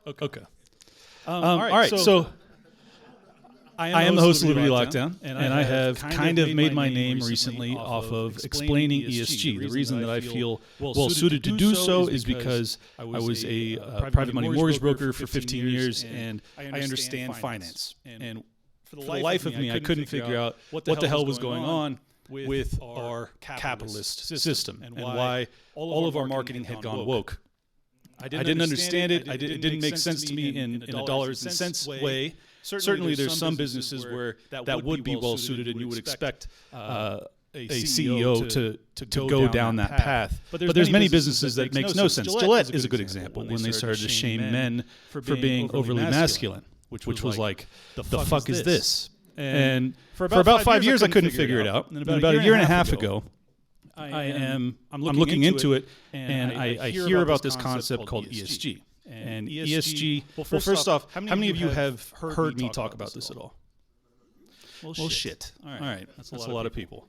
Okay. All right. So I am the host of Liberty Lockdown, and I have kind of made my name recently off of explaining ESG. The reason that I feel well suited to do so is because I was a private money mortgage broker for 15 years, and I understand finance. And for the life of me, I couldn't figure out what the hell was going on with our capitalist system and why all of our marketing had gone woke. I didn't understand it. It didn't make sense to me in a dollars and cents way. Certainly there's some businesses where that would be well suited, and you would expect a CEO to go down that path. But there's many businesses that makes no sense. Gillette is a good example when they started to shame men for being overly masculine, which was like, the fuck is this? And for about 5 years I couldn't figure it out. And about a year and a half ago, I'm looking into it, and I hear about this concept called ESG. And ESG, well, first off, how many of you have heard me talk about this at all? Well, shit. All right. That's a lot of people.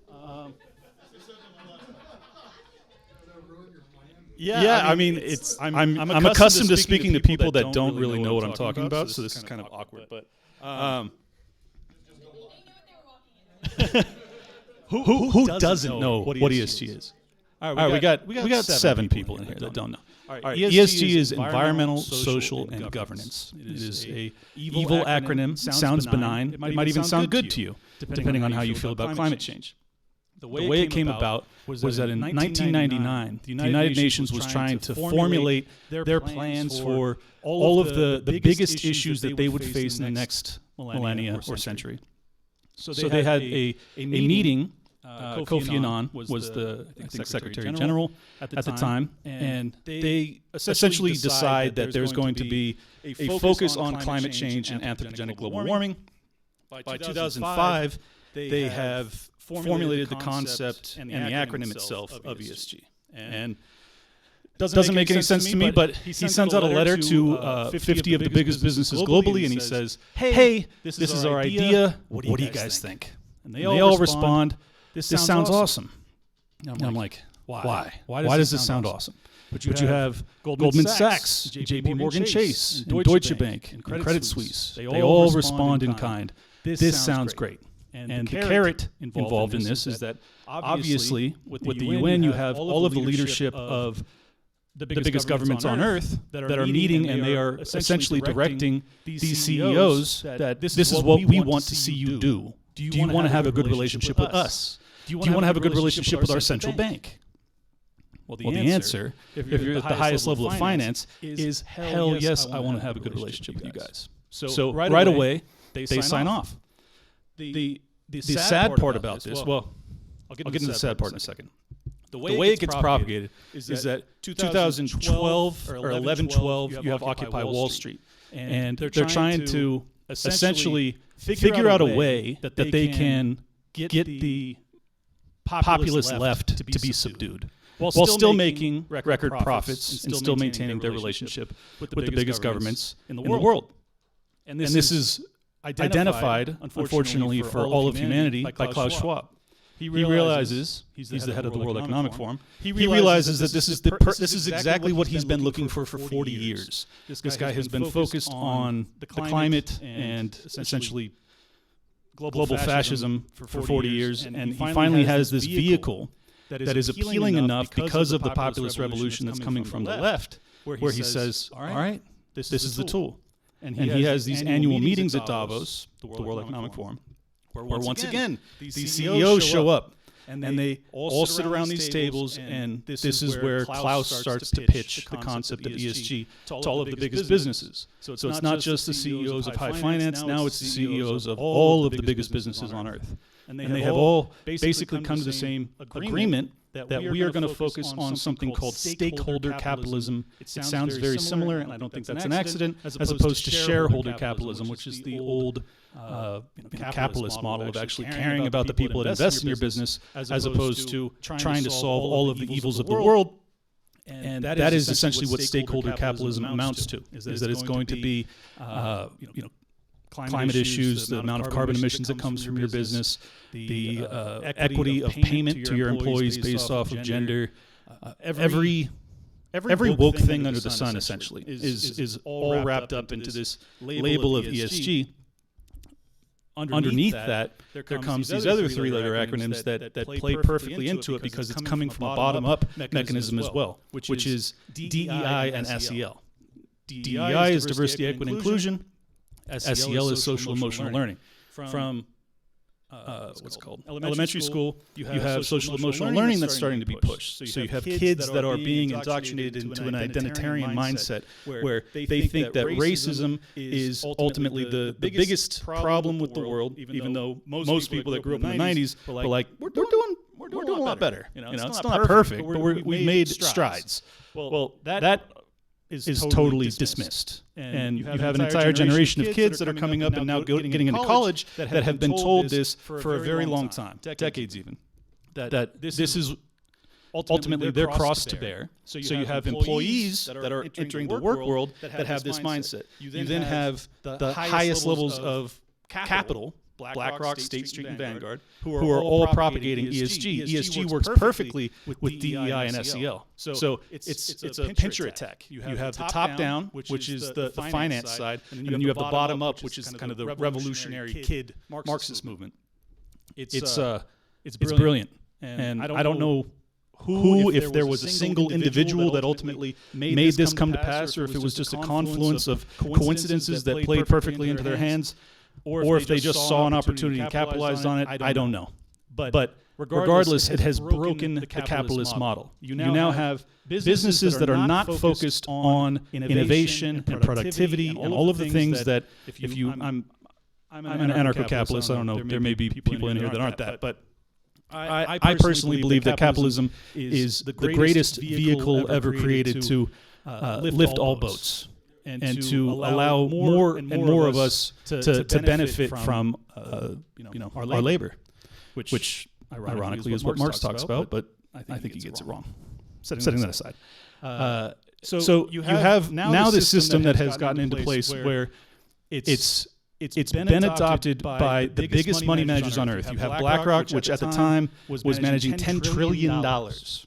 Yeah, I mean, I'm accustomed to speaking to people that don't really know what I'm talking about, so this is kind of awkward. But who doesn't know what ESG is? All right, we got 7 people in here that don't know. All right, ESG is environmental, social, and governance. It is a evil acronym. Sounds benign. It might even sound good to you, depending on how you feel about climate change. The way it came about was that in 1999, the United Nations was trying to formulate their plans for all of the biggest issues that they would face in the next millennia or century. So they had a meeting. Kofi Annan was the Secretary General at the time, and they essentially decide that there's going to be a focus on climate change and anthropogenic global warming. By 2005, they have formulated the concept and the acronym itself of ESG. And doesn't make any sense to me, but he sends out a letter to 50 of the biggest businesses globally, and he says, "Hey, this is our idea. What do you guys think?" And they all respond, This sounds awesome. And I'm like, why? Why does this sound awesome? But you have Goldman Sachs, JP Morgan Chase, and Deutsche Bank, and Credit Suisse. They all respond in kind. This sounds great. And the carrot involved in this is that obviously with the UN you have all of the leadership of the biggest governments on earth that are meeting, and they are essentially directing these CEOs that this is what we want to see you do. Do you want to have a good relationship with us? Do you want to have a good relationship with our central bank? Well, the answer, if you're at the highest level of finance, is hell yes, I want to have a good relationship with you guys. So right away, they sign off. The sad part about this, well, I'll get into the sad part in a second. The way it gets propagated is that 2012 or 11-12, you have Occupy Wall Street. And they're trying to essentially figure out a way that they can get the populist left to be subdued, while still making record profits and still maintaining their relationship with the biggest governments in the world. And this is identified, unfortunately for all of humanity, by Klaus Schwab. He realizes, he's the head of the World Economic Forum, he realizes that this is exactly what he's been looking for 40 years. This guy has been focused on the climate and essentially global fascism for 40 years, and he finally has this vehicle that is appealing enough because of the populist revolution that's coming from the left, where he says, all right, this is the tool. And he has these annual meetings at Davos, the World Economic Forum, where once again, these CEOs show up, and they all sit around these tables, and this is where Klaus starts to pitch the concept of ESG to all of the biggest businesses. So it's not just the CEOs of high finance, now it's the CEOs of all of the biggest businesses on earth. And they have all basically come to the same agreement that we are going to focus on something called stakeholder capitalism. It sounds very similar, and I don't think that's an accident, as opposed to shareholder capitalism, which is the old capitalist model of actually caring about the people that invest in your business, as opposed to trying to solve all of the evils of the world. And that is essentially what stakeholder capitalism amounts to, is that it's going to be climate issues, the amount of carbon emissions that comes from your business, the equity of payment to your employees based off of gender, every every woke thing under the sun essentially is all wrapped up into this label of ESG. Underneath that, there comes these other three-letter acronyms that play perfectly into it because it's coming from a bottom-up mechanism as well, which is DEI and SEL. DEI is diversity, equity, and inclusion. SEL is social emotional learning. From what's it called? Elementary school, you have social emotional learning that's starting to be pushed. So you have kids that are being indoctrinated into an identitarian mindset where they think that racism is ultimately the biggest problem with the world, even though most people that grew up in the 90s were like, we're doing a lot better. It's still not perfect, but we made strides. Well, that is totally dismissed. And you have an entire generation of kids that are coming up and now getting into college that have been told this for a very long time, decades even, that this is ultimately their cross to bear. So you have employees that are entering the work world that have this mindset. You then have the highest levels of capital, BlackRock, State Street, and Vanguard, who are all propagating ESG. ESG works perfectly with DEI and SEL. So it's a pincher attack. You have the top-down, which is the finance side, and then you have the bottom-up, which is kind of the revolutionary kid Marxist movement. It's brilliant. And I don't know who, if there was a single individual that ultimately made this come to pass, or if it was just a confluence of coincidences that played perfectly into their hands, or if they just saw an opportunity and capitalized on it, I don't know. But regardless, it has broken the capitalist model. You now have businesses that are not focused on innovation and productivity and all of the things that I'm an anarcho-capitalist. I don't know. There may be people in here that aren't that. But I personally believe that capitalism is the greatest vehicle ever created to lift all boats. And to allow more and more of us to benefit from our labor, which ironically is what Marx talks about, but I think he gets it wrong. Setting that aside. So you have now this system that has gotten into place where it's been adopted by the biggest money managers on earth. You have BlackRock, which at the time was managing $10 trillion.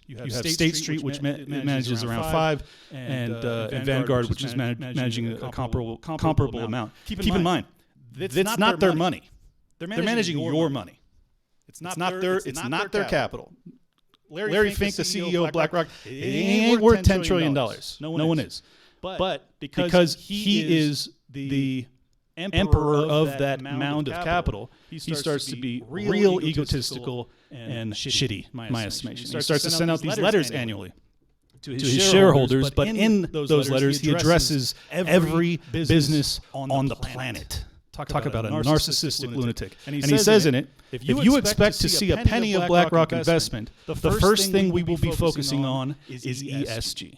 You have State Street, which manages around $5, and Vanguard, which is managing a comparable amount. Keep in mind, it's not their money. They're managing your money. It's not their capital. Larry Fink, the CEO of BlackRock, ain't worth $10 trillion. No one is. But because he is the emperor of that mound of capital, he starts to be real egotistical and shitty, my estimation. He starts to send out these letters annually to his shareholders, but in those letters he addresses every business on the planet. Talk about a narcissistic lunatic. And he says in it, if you expect to see a penny of BlackRock investment, the first thing we will be focusing on is ESG.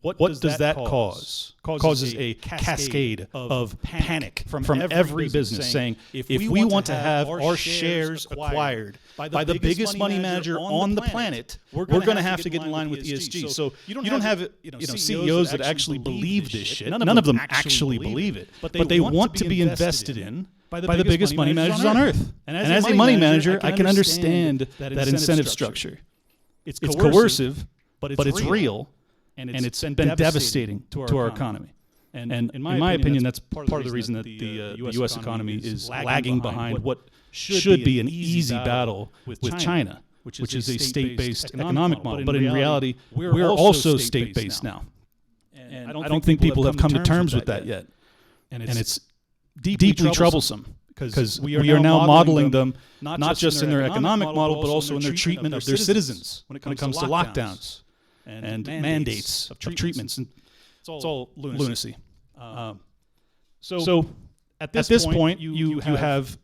What does that cause? Causes a cascade of panic from every business saying, if we want to have our shares acquired by the biggest money manager on the planet, we're going to have to get in line with ESG. So you don't have CEOs that actually believe this shit. None of them actually believe it. But they want to be invested in by the biggest money managers on earth. And as a money manager, I can understand that incentive structure. It's coercive, but it's real. And it's been devastating to our economy. And in my opinion, that's part of the reason that the U.S. economy is lagging behind what should be an easy battle with China, which is a state-based economic model. But in reality, we're also state-based now. And I don't think people have come to terms with that yet. And it's deeply troublesome because we are now modeling them not just in their economic model, but also in their treatment of their citizens when it comes to lockdowns and mandates of treatments. And it's all lunacy. So at this point, you have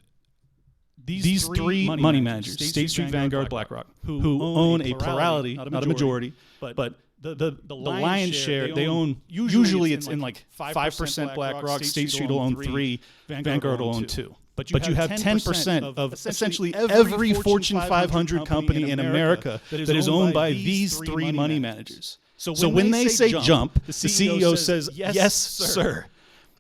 these three money managers, State Street, Vanguard, BlackRock, who own a plurality, not a majority, but the lion's share, they own, usually it's in like 5% BlackRock, State Street will own 3%, Vanguard will own 2%. But you have 10% of essentially every Fortune 500 company in America that is owned by these three money managers. So when they say jump, the CEO says, yes, sir.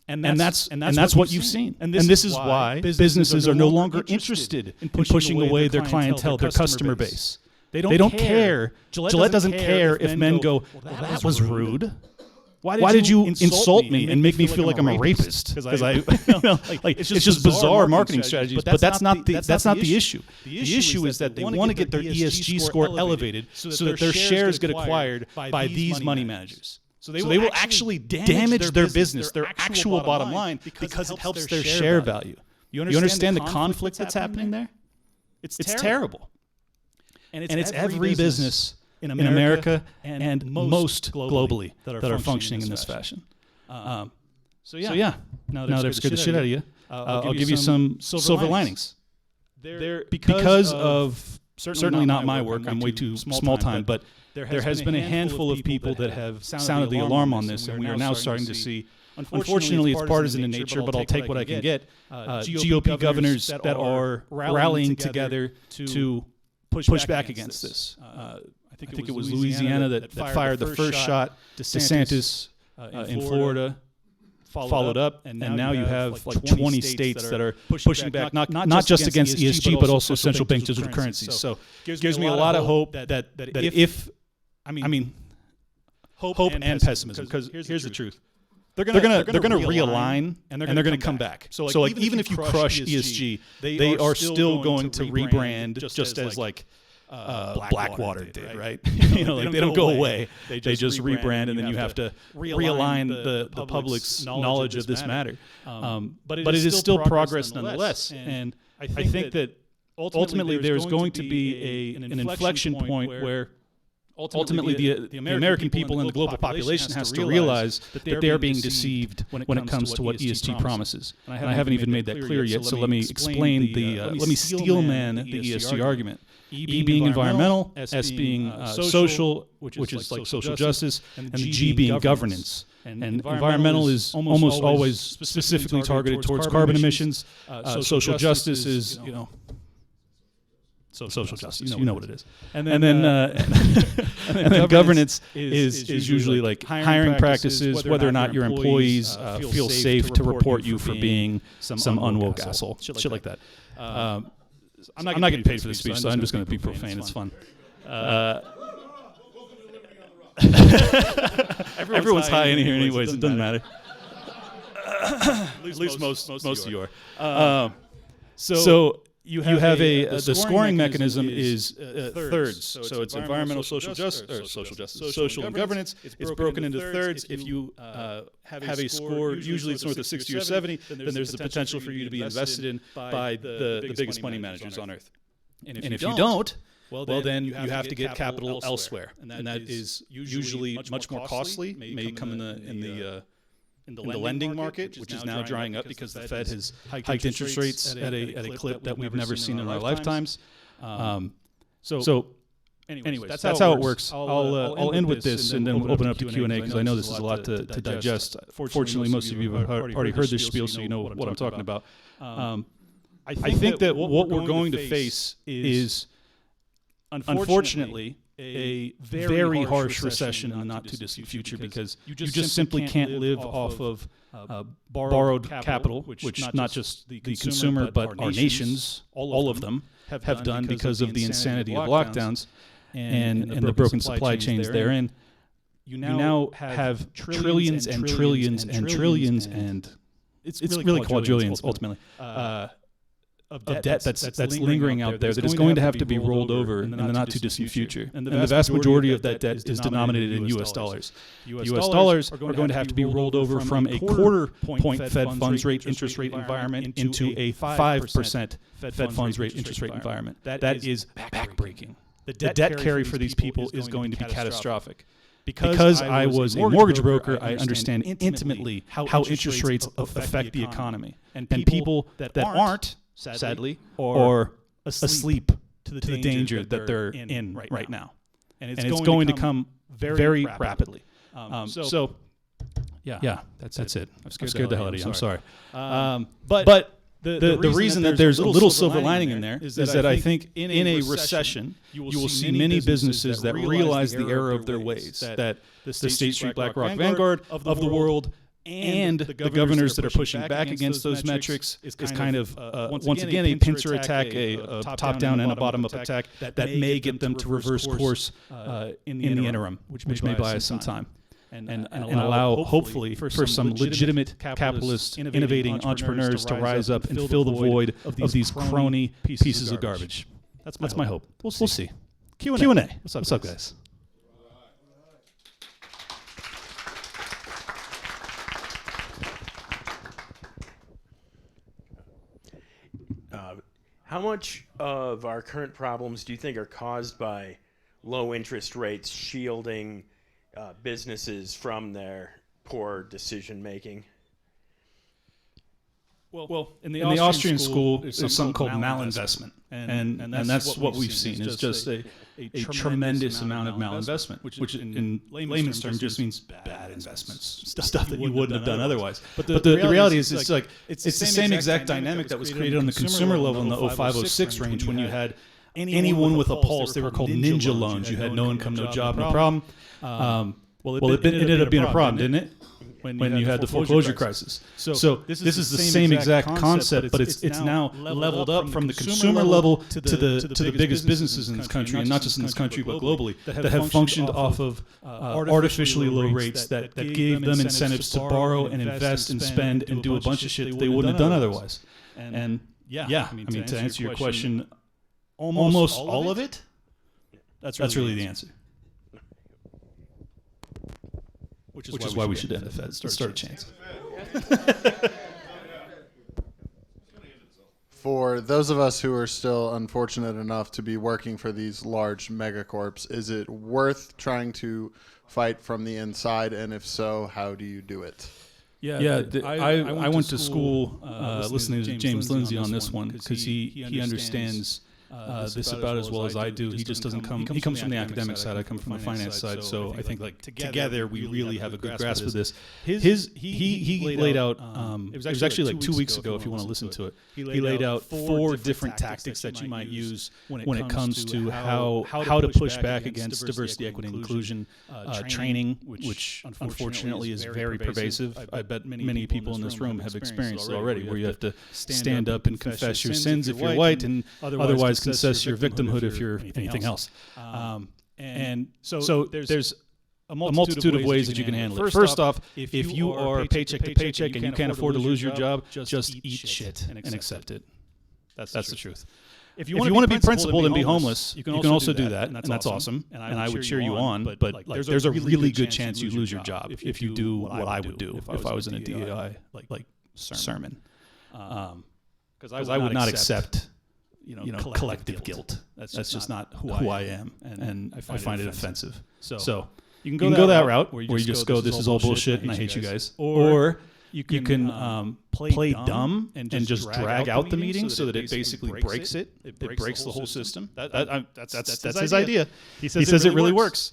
And that's what you've seen. And this is why businesses are no longer interested in pushing away their clientele, their customer base. They don't care. Gillette doesn't care if men go, well, that was rude. Why did you insult me and make me feel like I'm a rapist? Because it's just bizarre marketing strategies. But that's not the issue. The issue is that they want to get their ESG score elevated so that their shares get acquired by these money managers. So they will actually damage their business, their actual bottom line, because it helps their share value. You understand the conflict that's happening there? It's terrible. And it's every business in America and most globally that are functioning in this fashion. So yeah, now that I've scared the shit out of you, I'll give you some silver linings. Because of certainly not my work, I'm way too small time, but there has been a handful of people that have sounded the alarm on this, and we are now starting to see, unfortunately it's partisan in nature, but I'll take what I can get, GOP governors that are rallying together to push back against this. I think it was Louisiana that fired the first shot. DeSantis in Florida followed up, and now you have like 20 states that are pushing back, not just against ESG, but also central bank digital currencies. So it gives me a lot of hope that if hope and pessimism, because here's the truth. They're gonna realign and they're gonna come back. So like even if you crush ESG, they are still going to rebrand just as like Blackwater did, right? They don't go away. They just rebrand, and then you have to realign the public's knowledge of this matter. But it is still progress nonetheless. And I think that ultimately there's going to be an inflection point where ultimately the American people and the global population has to realize that they are being deceived when it comes to what ESG promises. And I haven't even made that clear yet, so let me explain let me steelman the ESG argument. E being environmental, S being social, which is like social justice, and the G being governance. And environmental is almost always specifically targeted towards carbon emissions. Social justice is, social justice, you know what it is. And then governance is usually like hiring practices, whether or not your employees feel safe to report you for being some unwoke asshole, shit like that. I'm not getting paid for this speech, so I'm just going to be profane. It's fun. Everyone's high in here anyways. It doesn't matter. At least most of you are. So you have the scoring mechanism is thirds. So it's environmental, social and governance. It's broken into thirds. If you have a score, usually it's north of 60 or 70, then there's the potential for you to be invested in by the biggest money managers on earth. And if you don't, well, then you have to get capital elsewhere, and that is usually much more costly. May come in the lending market, which is now drying up because the Fed has hiked interest rates at a clip that we've never seen in our lifetimes. So anyways, that's how it works. I'll end with this, and then we'll open up to Q&A, because I know this is a lot to digest. Fortunately, most of you have already heard this spiel, so you know what I'm talking about. I think that what we're going to face is, unfortunately, a very harsh recession in the not-too-distant future, because you just simply can't live off of borrowed capital, which not just the consumer, but our nations, all of them, have done because of the insanity of lockdowns and the broken supply chains therein. You now have trillions and trillions and trillions, and it's really quadrillions, ultimately, of debt that's lingering out there that is going to have to be rolled over in the not-too-distant future. And the vast majority of that debt is denominated in U.S. dollars. U.S. dollars are going to have to be rolled over from a quarter-point Fed funds rate interest rate environment into a 5% Fed funds rate interest rate environment. That is backbreaking. The debt carry for these people is going to be catastrophic. Because I was a mortgage broker, I understand intimately how interest rates affect the economy. And people that aren't, sadly, or asleep to the danger that they're in right now. And it's going to come very rapidly. Yeah, that's it. I've scared the hell out of you. I'm sorry. But the reason that there's a little silver lining in there is that I think in a recession, you will see many businesses that realize the error of their ways, that the State Street BlackRock Vanguard of the world and the governors that are pushing back against those metrics is kind of, once again, a pincer attack, a top-down and a bottom-up attack that may get them to reverse course in the interim, which may buy us some time. And allow, hopefully, for some legitimate capitalist, innovating entrepreneurs to rise up and fill the void of these crony pieces of garbage. That's my hope. We'll see. Q&A. What's up, guys? How much of our current problems do you think are caused by low interest rates shielding businesses from their poor decision making? Well, in the Austrian school, there's something called malinvestment, and that's what we've seen. It's just a tremendous amount of malinvestment, which in layman's terms just means bad investments, stuff that you wouldn't have done otherwise. But the reality is, it's the same exact dynamic that was created on the consumer level in the 05-06 range when you had anyone with a pulse. They were called ninja loans. You had no income, no job, no problem. Well, it ended up being a problem, didn't it? When you had the foreclosure crisis. So this is the same exact concept, but it's now leveled up from the consumer level to the biggest businesses in this country, and not just in this country, but globally, that have functioned off of artificially low rates that gave them incentives to borrow and invest and spend and do a bunch of shit that they wouldn't have done otherwise. And I mean, to answer your question, almost all of it, that's really the answer. Which is why we should end the Fed. Start a chance. For those of us who are still unfortunate enough to be working for these large megacorps, is it worth trying to fight from the inside? And if so, how do you do it? I went to school listening to James Lindsay on this one because he understands this about as well as I do. He just doesn't come. He comes from the academic side. I come from the finance side. So I think together we really have a good grasp of this. He laid out. It was actually 2 weeks ago. If you want to listen to it, he laid out 4 different tactics that you might use when it comes to how to push back against diversity, equity, and inclusion training, which unfortunately is very pervasive. I bet many people in this room have experienced it already, where you have to stand up and confess your sins if you're white, and otherwise confess your victimhood if you're anything else. And so there's a multitude of ways that you can handle it. First off, if you are paycheck to paycheck and you can't afford to lose your job, just eat shit and accept it. That's the truth. If you want to be principled and be homeless, you can also do that, and that's awesome. And I would cheer you on, but there's a really good chance you lose your job if you do what I would do if I was in a DEI sermon. Because I would not accept collective guilt. That's just not who I am, and I find it offensive. So you can go that route where you just go, this is all bullshit and I hate you guys. Or you can play dumb and just drag out the meeting so that it basically breaks it. It breaks the whole system. That's his idea. He says it really works.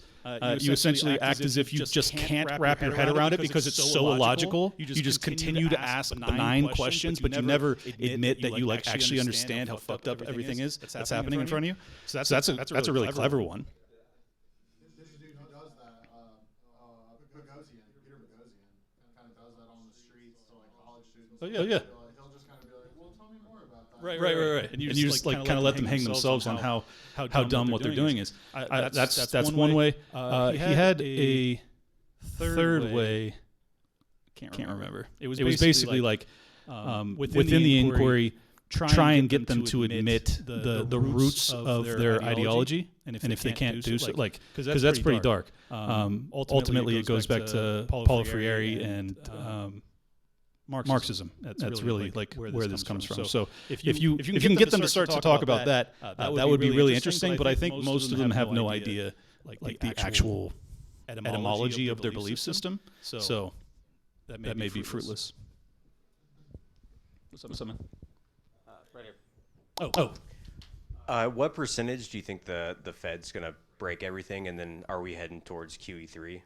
You essentially act as if you just can't wrap your head around it because it's so illogical. You just continue to ask benign questions, but you never admit that you actually understand how fucked up everything is that's happening in front of you. So that's a really clever one. There's a dude who does that, Peter Boghossian, kind of does that on the streets to college students. Oh yeah. He'll just kind of be like, well, tell me more about that. Right. And you just kind of let them hang themselves on how dumb what they're doing is. That's one way. He had a third way. Can't remember. It was basically within the inquiry, try and get them to admit the roots of their ideology, and if they can't do so, because that's pretty dark. Ultimately, it goes back to Paulo Freire and Marxism. That's really where this comes from. So if you can get them to start to talk about that, that would be really interesting. But I think most of them have no idea the actual etymology of their belief system. So that may be fruitless. What's up, man? Right here. What percentage do you think the Fed's going to break everything, and then are we heading towards QE3?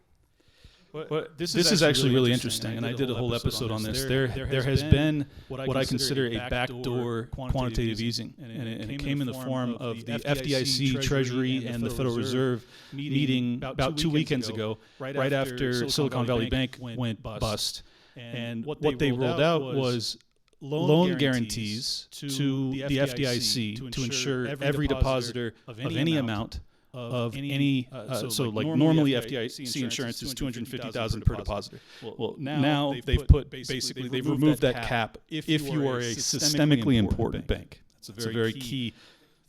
Well, this is actually really interesting, and I did a whole episode on this. There has been what I consider a backdoor quantitative easing, and it came in the form of the FDIC, Treasury, and the Federal Reserve meeting about 2 weekends ago, right after Silicon Valley Bank went bust. And what they rolled out was loan guarantees to the FDIC to ensure every depositor of any amount of any so like normally FDIC insurance is $250,000 per depositor. Well, now they've put basically they've removed that cap if you are a systemically important bank. That's a very key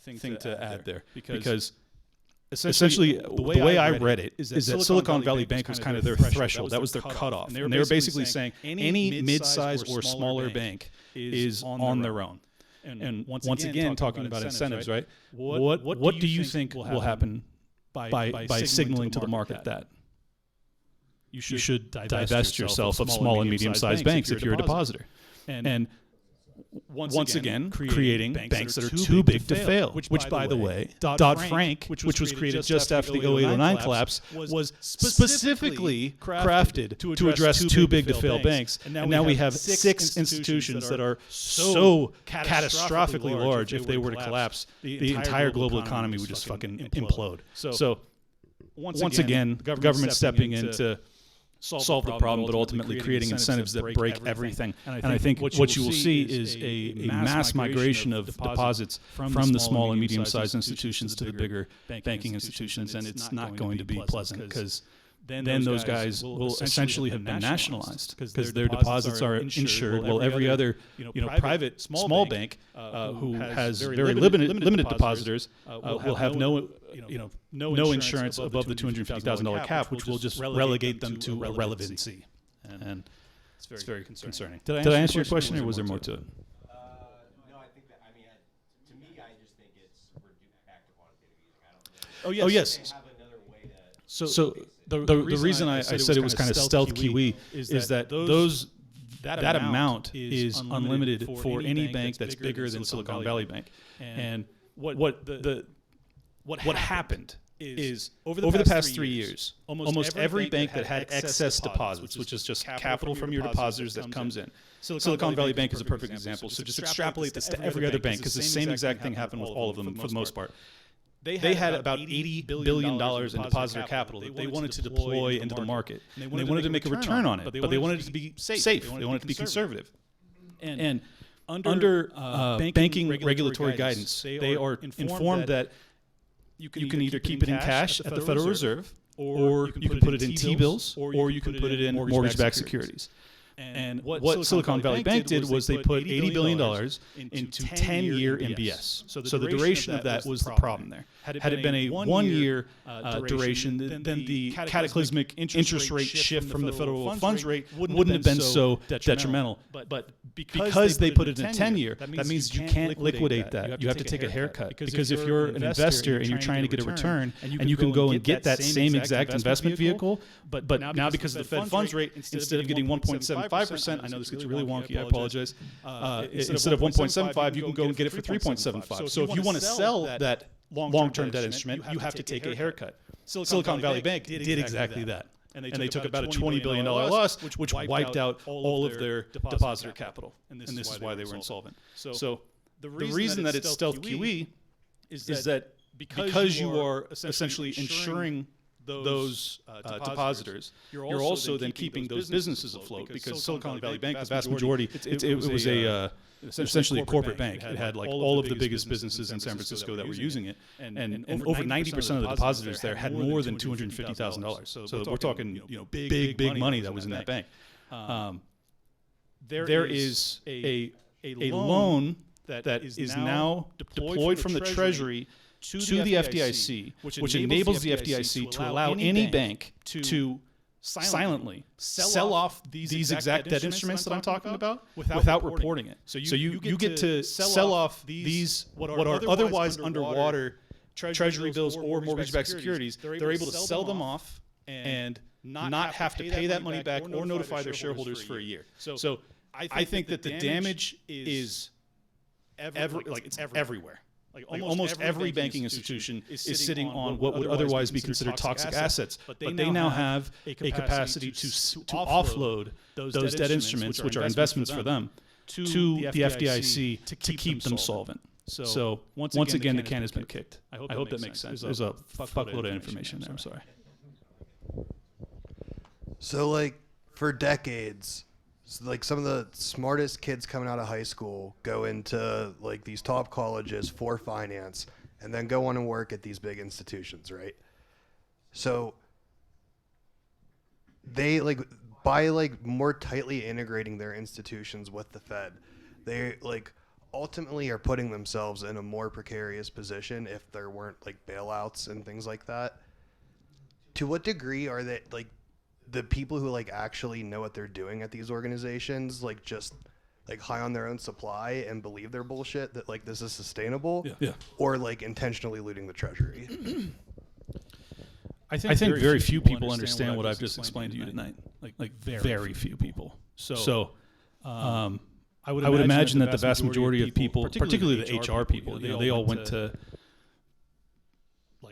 thing to add there because essentially the way I read it is that Silicon Valley Bank was kind of their threshold. That was their cutoff, and they were basically saying any mid-size or smaller bank is on their own. And once again, talking about incentives, right? What do you think will happen by signaling to the market that you should divest yourself of small and medium-sized banks if you're a depositor? And once again, creating banks that are too big to fail, which by the way, Dodd-Frank, which was created just after the 08-09 collapse, was specifically crafted to address too big to fail banks. And now we have 6 institutions that are so catastrophically large, if they were to collapse, the entire global economy would just fucking implode. So once again, the government stepping in to solve the problem, but ultimately creating incentives that break everything. And I think what you will see is a mass migration of deposits from the small and medium-sized institutions to the bigger banking institutions, and it's not going to be pleasant because then those guys will essentially have been nationalized because their deposits are insured, while every other private small bank who has very limited depositors will have no insurance above the $250,000 cap, which will just relegate them to irrelevancy. And it's very concerning. Did I answer your question, or was there more to it? No, I think that, to me, I just think it's back to quantitative easing. Oh, yes. They have another way to... So the reason I said it was kind of stealth QE is that that amount is unlimited for any bank that's bigger than Silicon Valley Bank. And what happened is over the past 3 years, almost every bank that had excess deposits, which is just capital from your depositors that comes in. Silicon Valley Bank is a perfect example. So just extrapolate this to every other bank because the same exact thing happened with all of them for the most part. They had about $80 billion in depositor capital that they wanted to deploy into the market. And they wanted to make a return on it, but they wanted it to be safe. They wanted it to be conservative. And under banking regulatory guidance, they are informed that you can either keep it in cash at the Federal Reserve, or you can put it in T-bills, or you can put it in mortgage-backed securities. And what Silicon Valley Bank did was they put $80 billion into 10-year MBS. So the duration of that was the problem there. Had it been a 1-year duration, then the cataclysmic interest rate shift from the federal funds rate wouldn't have been so detrimental. But because they put it in a 10-year, that means you can't liquidate that. You have to take a haircut. Because if you're an investor and you're trying to get a return, and you can go and get that same exact investment vehicle, but now because of the Fed funds rate, instead of getting 1.75%, I know this gets really wonky, I apologize. Instead of 1.75, you can go and get it for 3.75. So if you want to sell that long-term debt instrument, you have to take a haircut. Silicon Valley Bank did exactly that. And they took about a $20 billion loss, which wiped out all of their depositor capital. And this is why they were insolvent. So the reason that it's stealth QE is that because you are essentially insuring those depositors, you're also then keeping those businesses afloat, because Silicon Valley Bank, the vast majority, it was essentially a corporate bank. It had like all of the biggest businesses in San Francisco that were using it, and over 90% of the depositors there had more than $250,000. So we're talking big money that was in that bank. There is a loan that is now deployed from the Treasury to the FDIC, which enables the FDIC to allow any bank to silently sell off these exact debt instruments that I'm talking about without reporting it. So you get to sell off these what are otherwise underwater Treasury bills or mortgage-backed securities. They're able to sell them off and not have to pay that money back or notify their shareholders for a year. So I think that the damage is everywhere. Like almost every banking institution is sitting on what would otherwise be considered toxic assets, but they now have a capacity to offload those debt instruments, which are investments for them, to the FDIC to keep them solvent. So once again, the can has been kicked. I hope that makes sense. There's a fuckload of information there. I'm sorry. So, like, for decades, So, like, some of the smartest kids coming out of high school go into like these top colleges for finance and then go on and work at these big institutions, right? So they like by like more tightly integrating their institutions with the Fed, they like ultimately are putting themselves in a more precarious position if there weren't like bailouts and things like that. To what degree are they like the people who like actually know what they're doing at these organizations like just like high on their own supply and believe their bullshit that like this is sustainable, or like intentionally looting the treasury? I think very few people understand what I've just explained to you tonight. Like very few people. So I would imagine that the vast majority of people, particularly the HR people, they all went to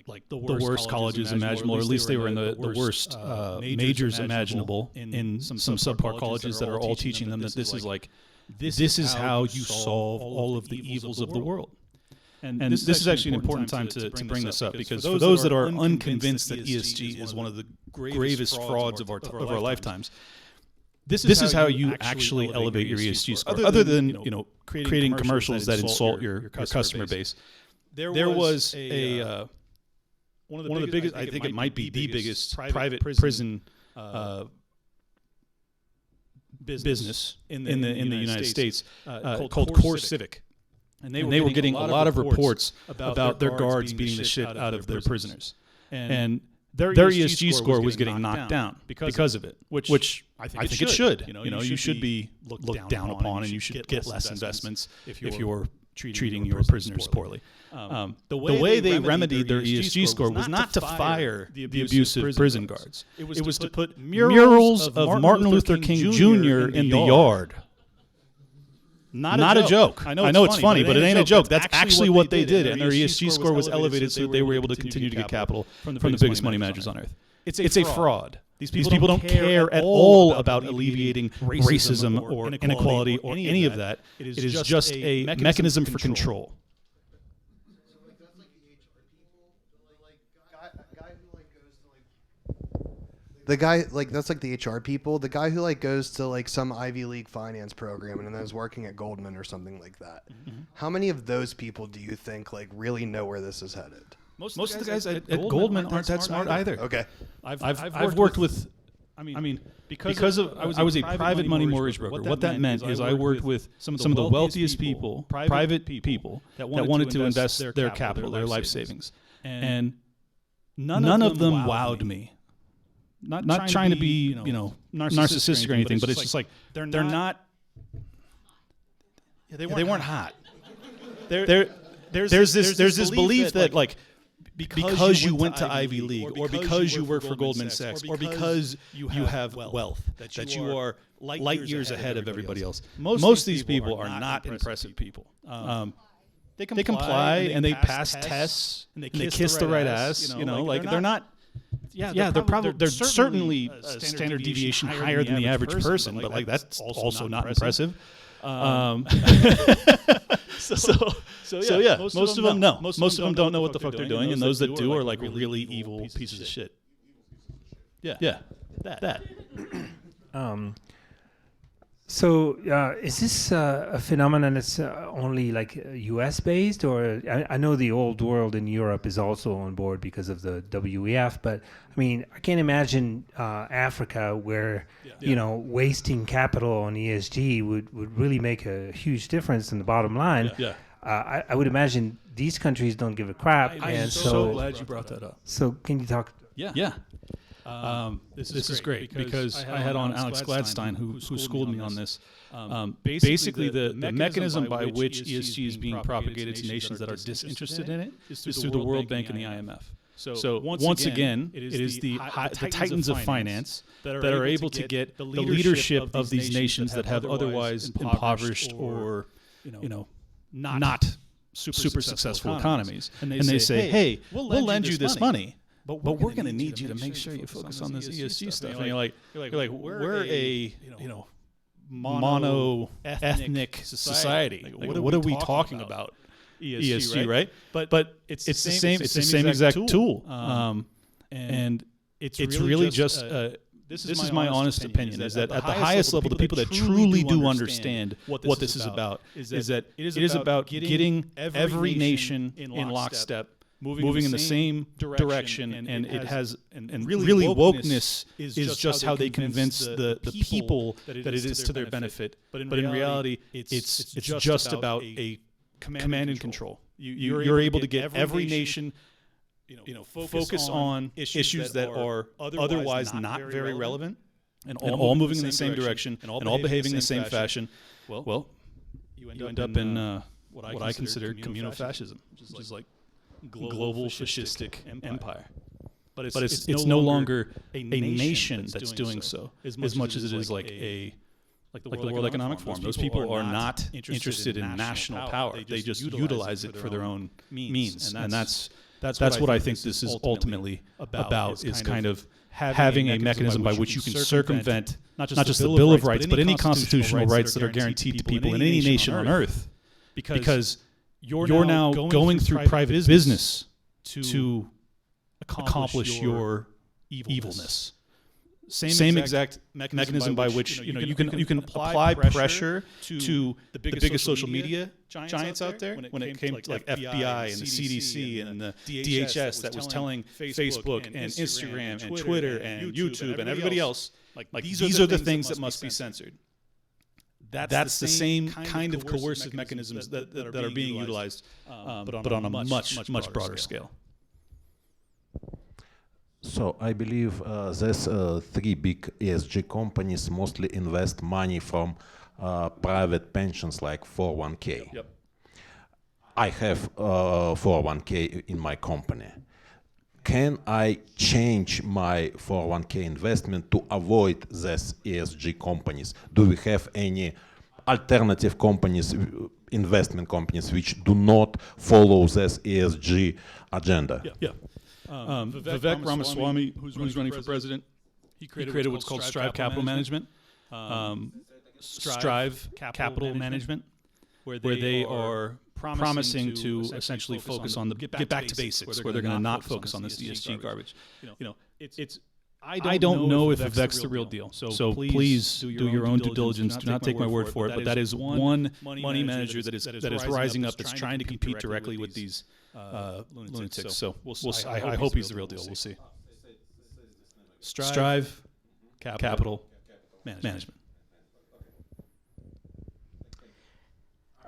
like the worst colleges imaginable, or at least they were in the worst majors imaginable in some subpar colleges that are all teaching them that this is how you solve all of the evils of the world. And this is actually an important time to bring this up, because for those that are unconvinced that ESG is one of the gravest frauds of our lifetimes, this is how you actually elevate your ESG score. Other than creating commercials that insult your customer base, there was a one of the biggest, I think it might be the biggest private prison business in the United States called Core Civic. And they were getting a lot of reports about their guards beating the shit out of their prisoners. And their ESG score was getting knocked down because of it, which I think it should. You should be looked down upon, and you should get less investments if you're treating your prisoners poorly. The way they remedied their ESG score was not to fire the abusive prison guards. It was to put murals of Martin Luther King Jr. in the yard. Not a joke. I know it's funny, but it ain't a joke. That's actually what they did, and their ESG score was elevated so that they were able to continue to get capital from the biggest money managers on earth. It's a fraud. These people don't care at all about alleviating racism or inequality or any of that. It is just a mechanism for control. The guy, like, that's like the HR people. The guy who like goes to like some Ivy League finance program and then is working at Goldman or something like that. Mm-hmm. How many of those people do you think like really know where this is headed? Most of the guys at Goldman aren't that smart either. Okay. I've worked with, because I was a private money mortgage broker. What that meant is I worked with some of the wealthiest people, private people that wanted to invest their capital, their life savings. And none of them wowed me. Not trying to be narcissistic or anything, but it's just like they're not. They weren't hot. There's this belief that like because you went to Ivy League, or because you work for Goldman Sachs, or because you have wealth, that you are light years ahead of everybody else. Most of these people are not impressive people. They comply and they pass tests and they kiss the right ass. Like they're not. Yeah, they're certainly a standard deviation higher than the average person, but like that's also not impressive. So yeah, most of them know. Most of them don't know what the fuck they're doing, and those that do are like really evil pieces of shit. Yeah, that. So is this a phenomenon that's only like U.S. based, or I know the old world in Europe is also on board because of the WEF, but I mean I can't imagine Africa where wasting capital on ESG would really make a huge difference in the bottom line. I would imagine these countries don't give a crap. I'm so glad you brought that up. So can you talk? Yeah. This is great because I had on Alex Gladstein who schooled me on this. Basically, the mechanism by which ESG is being propagated to nations that are disinterested in it is through the World Bank and the IMF. So once again, it is the titans of finance that are able to get the leadership of these nations that have otherwise impoverished or not super successful economies, and they say, "Hey, we'll lend you this money." But we're going to need you to make sure you focus on this ESG stuff. And you're like, we're a mono-ethnic society. Like, what are we talking about? ESG, right? But it's the same exact tool. And it's really just this is my honest opinion, is that at the highest level, the people that truly do understand what this is about is that it is about getting every nation in lockstep, moving in the same direction, and it has, and really wokeness is just how they convince the people that it is to their benefit. But in reality, it's just about a command and control. You're able to get every nation, focus on issues that are otherwise not very relevant, and all moving in the same direction, and all behaving in the same fashion. Well, you end up in what I consider communal fascism, which is like global fascistic empire. But it's no longer a nation that's doing so as much as it is like the World Economic Forum. Those people are not interested in national power. They just utilize it for their own means, and that's what I think this is ultimately about, is kind of having a mechanism by which you can circumvent not just the Bill of Rights, but any constitutional rights that are guaranteed to people in any nation on earth, because you're now going through private business to accomplish your evilness. Same exact mechanism by which you can apply pressure to the biggest social media giants out there when it came to like FBI and the CDC and the DHS that was telling Facebook and Instagram and Twitter and YouTube and everybody else, like these are the things that must be censored. That's the same kind of coercive mechanisms that are being utilized, but on a much broader scale. So I believe these three big ESG companies mostly invest money from private pensions like 401k. Yep. I have 401k in my company. Can I change my 401k investment to avoid these ESG companies? Do we have any alternative companies, investment companies, which do not follow this ESG agenda? Yeah. Vivek Ramaswamy, who's running for president, he created what's called Strive Capital Management. Strive Capital Management, where they are promising to essentially focus on get back to basics, where they're going to not focus on this ESG garbage. I don't know if Vivek's the real deal, so please do your own due diligence. Do not take my word for it, but that is one money manager that is rising up, that's trying to compete directly with these lunatics. So I hope he's the real deal. We'll see. Strive Capital Management.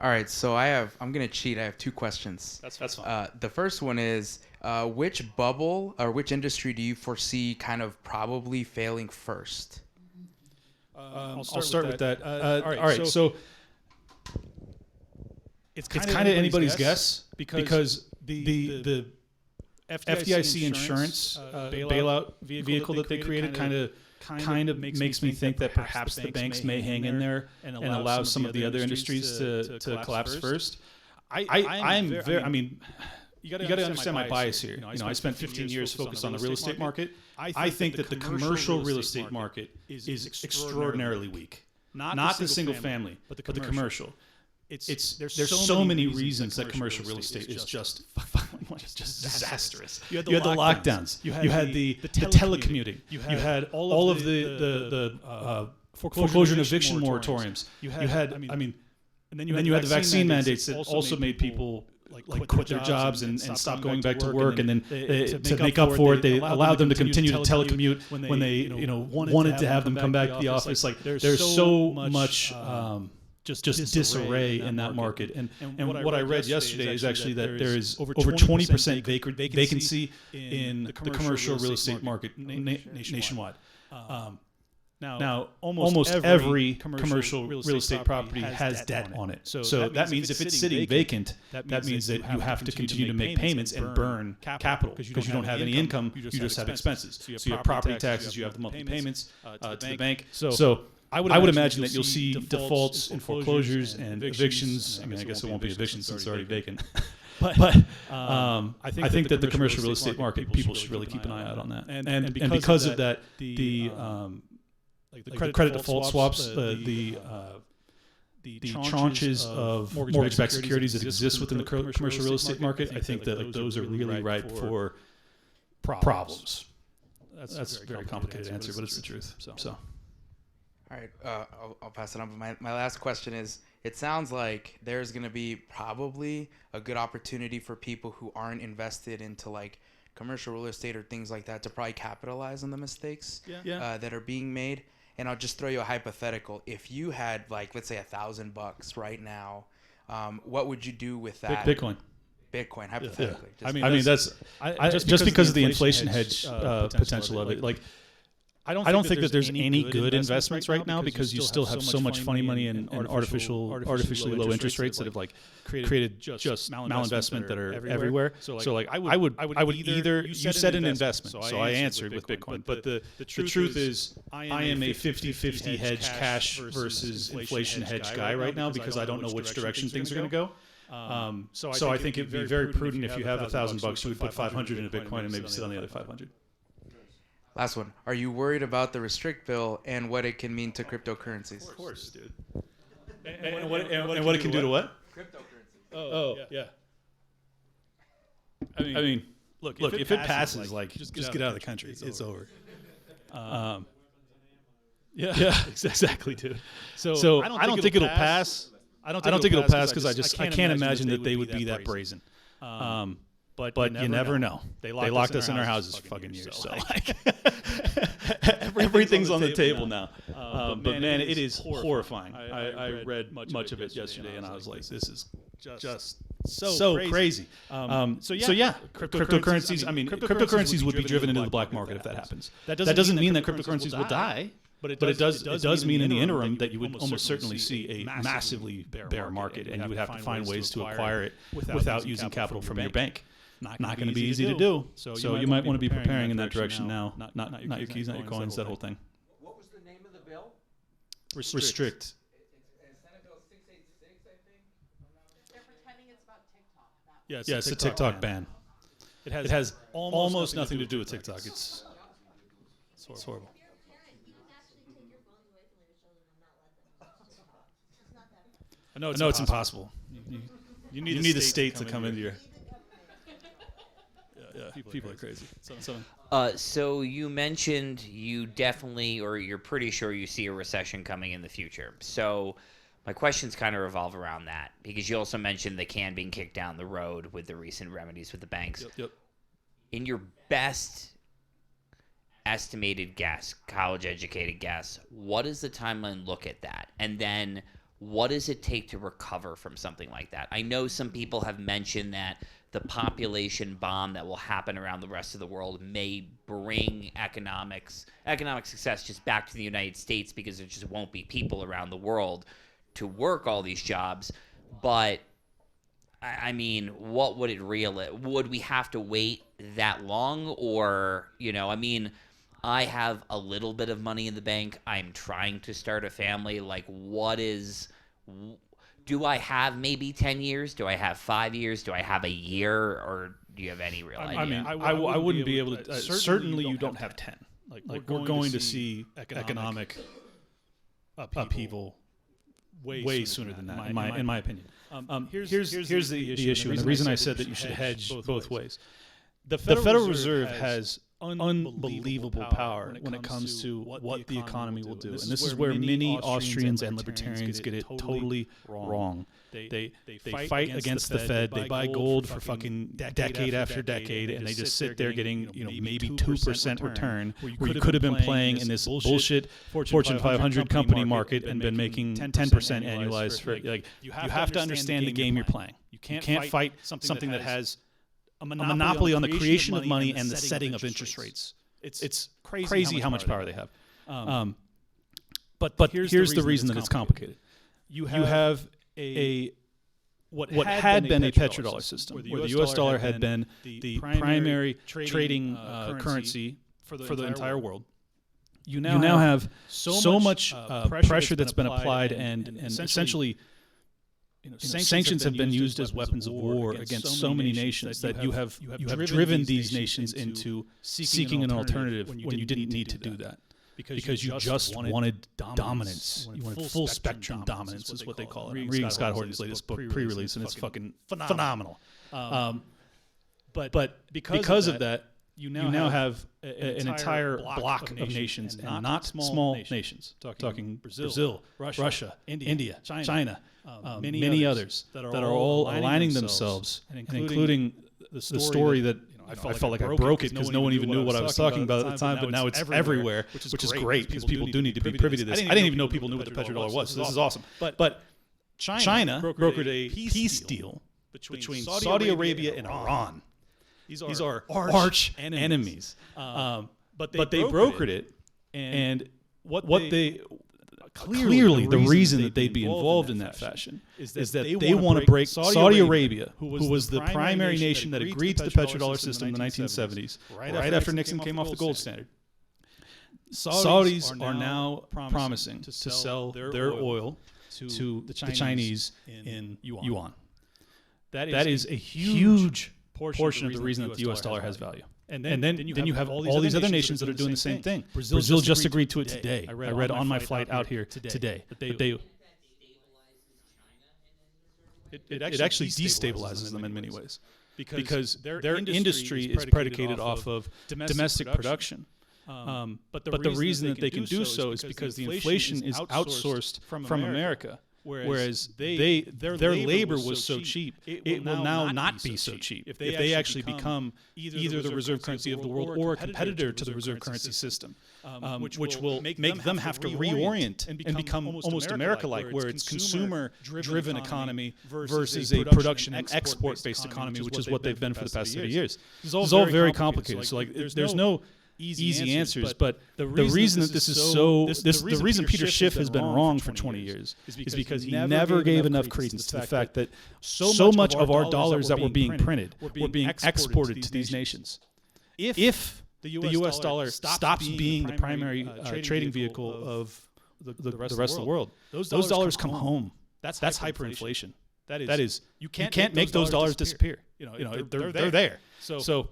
All right, so I'm going to cheat. I have two questions. That's fine. The first one is, which bubble or which industry do you foresee kind of probably failing first? I'll start with that. All right. So it's kind of anybody's guess because the FDIC insurance bailout vehicle that they created kind of makes me think that perhaps the banks may hang in there and allow some of the other industries to collapse first. You got to understand my bias here. I spent 15 years focused on the real estate market. I think that the commercial real estate market is extraordinarily weak. Not the single family, but the commercial. There's so many reasons that commercial real estate is just disastrous. You had the lockdowns. You had the telecommuting. You had all of the foreclosure and eviction moratoriums. You had and then you had the vaccine mandates that also made people like quit their jobs and stop going back to work, and then to make up for it, they allowed them to continue to telecommute when they wanted to have them come back to the office. Like there's so much just disarray in that market. And what I read yesterday is actually that there is over 20% vacancy in the commercial real estate market nationwide. Now, almost every commercial real estate property has debt on it. So that means if it's sitting vacant, that means that you have to continue to make payments and burn capital because you don't have any income, you just have expenses. So you have property taxes, you have the monthly payments to the bank. So I would imagine that you'll see defaults and foreclosures and evictions. I guess it won't be evictions since it's already vacant. But I think that the commercial real estate market, people should really keep an eye out on that. And because of that, the credit default swaps, the tranches of mortgage-backed securities that exist within the commercial real estate market, I think that those are really ripe for problems. That's a very complicated answer, but it's the truth. So. All right, I'll pass it on. But my last question is, it sounds like there's going to be probably a good opportunity for people who aren't invested into like commercial real estate or things like that to probably capitalize on the mistakes that are being made. And I'll just throw you a hypothetical. If you had like, let's say $1,000 right now, what would you do with that? Bitcoin, hypothetically. I mean, that's just because of the inflation hedge potential of it. Like, I don't think that there's any good investments right now because you still have so much funny money and artificially low interest rates that have like created just malinvestment that are everywhere. So like I would either, you said an investment, so I answered with Bitcoin, but the truth is I am a 50-50 hedge cash versus inflation hedge guy right now because I don't know which direction things are going to go. So I think it'd be very prudent if you have $1,000, you would put 500 into Bitcoin and maybe sit on the other 500. Last one. Are you worried about the restrict bill and what it can mean to cryptocurrencies? Of course, dude. And what it can do to what? Cryptocurrency. Oh, yeah. I mean, look, if it passes, like, just get out of the country. It's over. Yeah, exactly, dude. So I don't think it'll pass. I don't think it'll pass because I can't imagine that they would be that brazen. But you never know. They locked us in our houses for fucking years. So like, everything's on the table now. But man, it is horrifying. I read much of it yesterday, and I was like, this is just so crazy. So yeah, cryptocurrencies. I mean, cryptocurrencies would be driven into the black market if that happens. That doesn't mean that cryptocurrencies will die. But it does mean in the interim that you would almost certainly see a massively bear market, and you would have to find ways to acquire it without using capital from your bank. Not going to be easy to do. So you might want to be preparing in that direction now. Not your keys, not your coins, that whole thing. What was the name of the bill? Restrict. Senate Bill 686, I think. They're pretending it's about TikTok. Yeah, it's a TikTok ban. It has almost nothing to do with TikTok. It's horrible. If you're a parent, you can actually take your phones away from your children and not let them. It's not that bad. I know it's impossible. You need the state to come into your... Yeah, people are crazy. So you mentioned you definitely, or you're pretty sure you see a recession coming in the future. So my questions kind of revolve around that because you also mentioned the can being kicked down the road with the recent remedies with the banks. Yep. In your best estimated guess, college-educated guess, what does the timeline look at that? And then what does it take to recover from something like that? I know some people have mentioned that the population bomb that will happen around the rest of the world may bring economic success just back to the United States because there just won't be people around the world to work all these jobs. But I mean, what would it would we have to wait that long? Or, I mean, I have a little bit of money in the bank. I'm trying to start a family. Like, do I have maybe 10 years? Do I have 5 years? Do I have a year? Or do you have any real idea? I mean, I wouldn't be able to. Certainly, you don't have 10. Like we're going to see economic upheaval way sooner than that, in my opinion. Here's the issue, and the reason I said that you should hedge both ways. The Federal Reserve has unbelievable power when it comes to what the economy will do. And this is where many Austrians and libertarians get it totally wrong. They fight against the Fed. They buy gold for fucking decade after decade, and they just sit there getting maybe 2% return where you could have been playing in this bullshit Fortune 500 company market and been making 10% annualized for like. You have to understand the game you're playing. You can't fight something that has a monopoly on the creation of money and the setting of interest rates. It's crazy how much power they have. But here's the reason that it's complicated. You have what had been a petrodollar system, where the U.S. dollar had been the primary trading currency for the entire world. You now have so much pressure that's been applied, and essentially sanctions have been used as weapons of war against so many nations that you have driven these nations into seeking an alternative when you didn't need to do that. Because you just wanted dominance. You wanted full spectrum dominance is what they call it. I'm reading Scott Horton's latest book, pre-release, and it's fucking phenomenal. But because of that, you now have an entire block of nations, and not small nations. Talking Brazil, Russia, India, China, many others that are all aligning themselves, and including the story that I felt like I broke it because no one even knew what I was talking about at the time, but now it's everywhere, which is great because people do need to be privy to this. I didn't even know people knew what the petrodollar was, so this is awesome. But China brokered a peace deal between Saudi Arabia and Iran. These are arch enemies. But they brokered it, and what they clearly the reason that they'd be involved in that fashion is that they want to break Saudi Arabia, who was the primary nation that agreed to the petrodollar system in the 1970s, right after Nixon came off the gold standard. Saudis are now promising to sell their oil to the Chinese in yuan. That is a huge portion of the reason that the U.S. dollar has value. And then you have all these other nations that are doing the same thing. Brazil just agreed to it today. I read on my flight out here today. It actually destabilizes them in many ways because their industry is predicated off of domestic production. But the reason that they can do so is because the inflation is outsourced from America. Whereas their labor was so cheap, it will now not be so cheap if they actually become either the reserve currency of the world or a competitor to the reserve currency system, which will make them have to reorient and become almost America-like, where it's consumer-driven economy versus a production and export-based economy, which is what they've been for the past 30 years. This is all very complicated. So there's no easy answers, but the reason that this is the reason Peter Schiff has been wrong for 20 years is because he never gave enough credence to the fact that so much of our dollars that were being printed were being exported to these nations. If the U.S. dollar stops being the primary trading vehicle of the rest of the world, those dollars come home. That's hyperinflation. That is you can't make those dollars disappear. They're there. So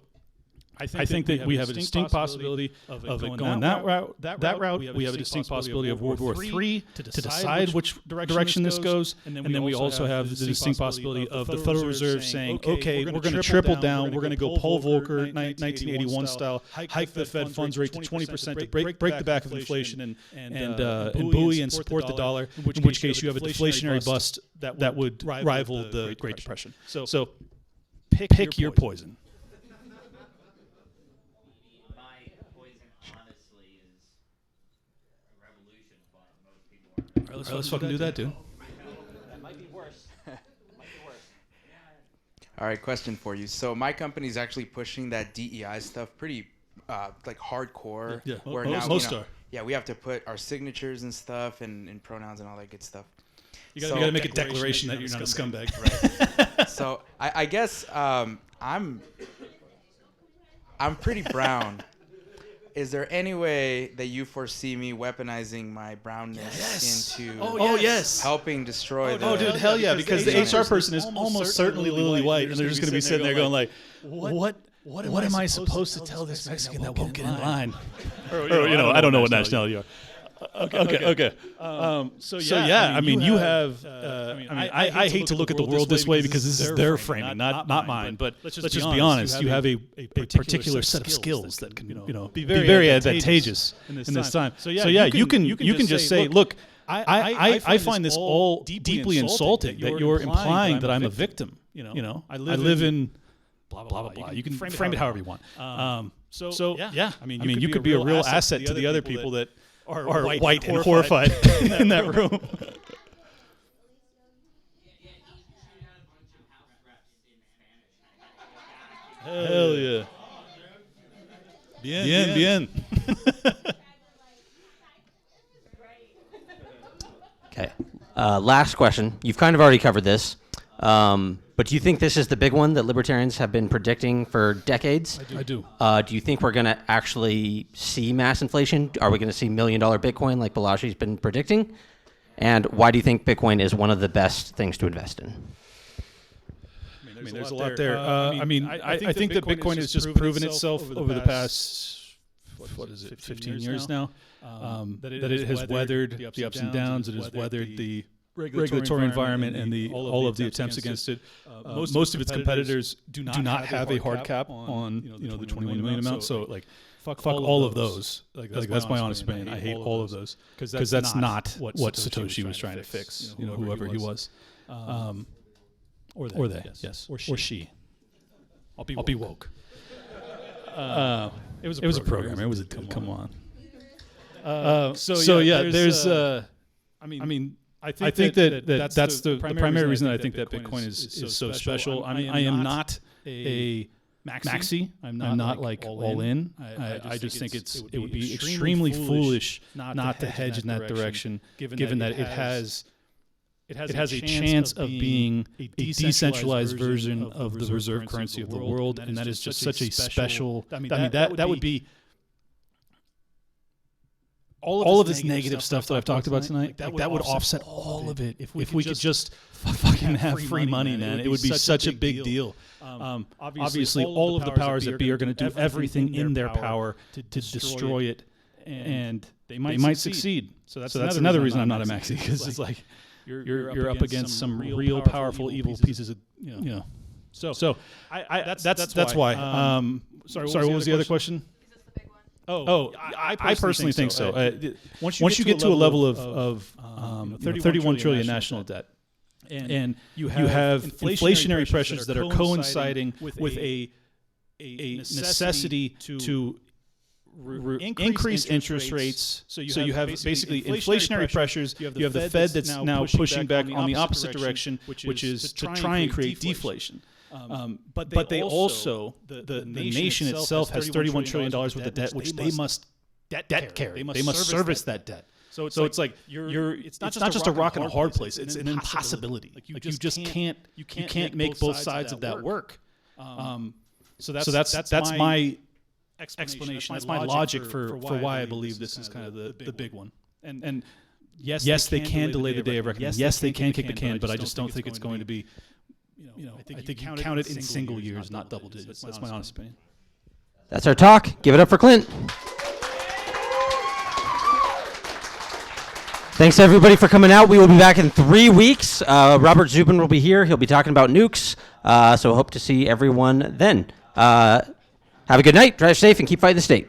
I think that we have a distinct possibility of it going that route. We have a distinct possibility of World War III to decide which direction this goes. And then we also have the distinct possibility of the Federal Reserve saying, okay, we're going to triple down. We're going to go Paul Volcker 1981 style, hike the Fed funds rate to 20% to break the back of inflation and buoy and support the dollar, in which case you have a deflationary bust that would rival the Great Depression. So pick your poison. All right, let's fucking do that, dude. That might be worse. All right, question for you. So my company's actually pushing that DEI stuff pretty like hardcore. Yeah, where most are. Yeah, we have to put our signatures and stuff and pronouns and all that good stuff. You got to make a declaration that you're not a scumbag. Right. So I guess I'm pretty brown. Is there any way that you foresee me weaponizing my brownness into helping destroy the... Oh, dude, hell yeah, because the HR person is almost certainly lily white, and they're just going to be sitting there going like, what am I supposed to tell this Mexican that won't get in line? Or, I don't know what nationality you are. Okay. So yeah, I mean, you have. I hate to look at the world this way because this is their framing, not mine. But let's just be honest. You have a particular set of skills that can, be very advantageous in this time. So yeah, you can just say, look, I find this all deeply insulting that you're implying that I'm a victim. I live in blah blah blah. You can frame it however you want. So yeah, I mean, you could be a real asset to the other people that are white and horrified in that room. Hell yeah. Bien. Okay. Last question. You've kind of already covered this. But do you think this is the big one that libertarians have been predicting for decades? I do. Do you think we're going to actually see mass inflation? Are we going to see $1 million Bitcoin like Balaji's been predicting? And why do you think Bitcoin is one of the best things to invest in? I mean, there's a lot there. I think that Bitcoin has just proven itself over the past, 15 years now, that it has weathered the ups and downs. It has weathered the regulatory environment and all of the attempts against it. Most of its competitors do not have a hard cap on the 21 million amount. So like fuck all of those. That's my honest opinion. I hate all of those because that's not what Satoshi was trying to fix. Whoever he was, or they, yes, or she. I'll be woke. It was a program. It was a come on. So yeah, there's. I think that's the primary reason that I think that Bitcoin is so special. I am not a maxi. I'm not like all in. I just think it would be extremely foolish not to hedge in that direction, given that it has a chance of being a decentralized version of the reserve currency of the world, and that is just such a special. That would be. All of this negative stuff that I've talked about tonight, that would offset all of it if we could just fucking have free money, man. It would be such a big deal. Obviously, all of the powers that be are going to do everything in their power to destroy it, and they might succeed. So that's another reason I'm not a maxi, because it's like you're up against some real powerful evil pieces of So that's why. Sorry, what was the other question? I personally think so. Once you get to a level of 31 trillion national debt, and you have inflationary pressures that are coinciding with a necessity to increase interest rates. So you have basically inflationary pressures. You have the Fed that's now pushing back on the opposite direction, which is to try and create deflation. But they also, the nation itself has $31 trillion worth of debt, which they must debt carry. They must service that debt. So it's like it's not just a rock and a hard place. It's an impossibility. Like you just can't make both sides of that work. So that's my explanation. That's my logic for why I believe this is kind of the big one. And yes, they can delay the day of reckoning. Yes, they can kick the can, but I just don't think it's going to be. I think you count it in single years, not double digits. That's my honest opinion. That's our talk. Give it up for Clint. Thanks, everybody, for coming out. We will be back in 3 weeks. Robert Zubin will be here. He'll be talking about nukes. So hope to see everyone then. Have a good night. Drive safe and keep fighting the state.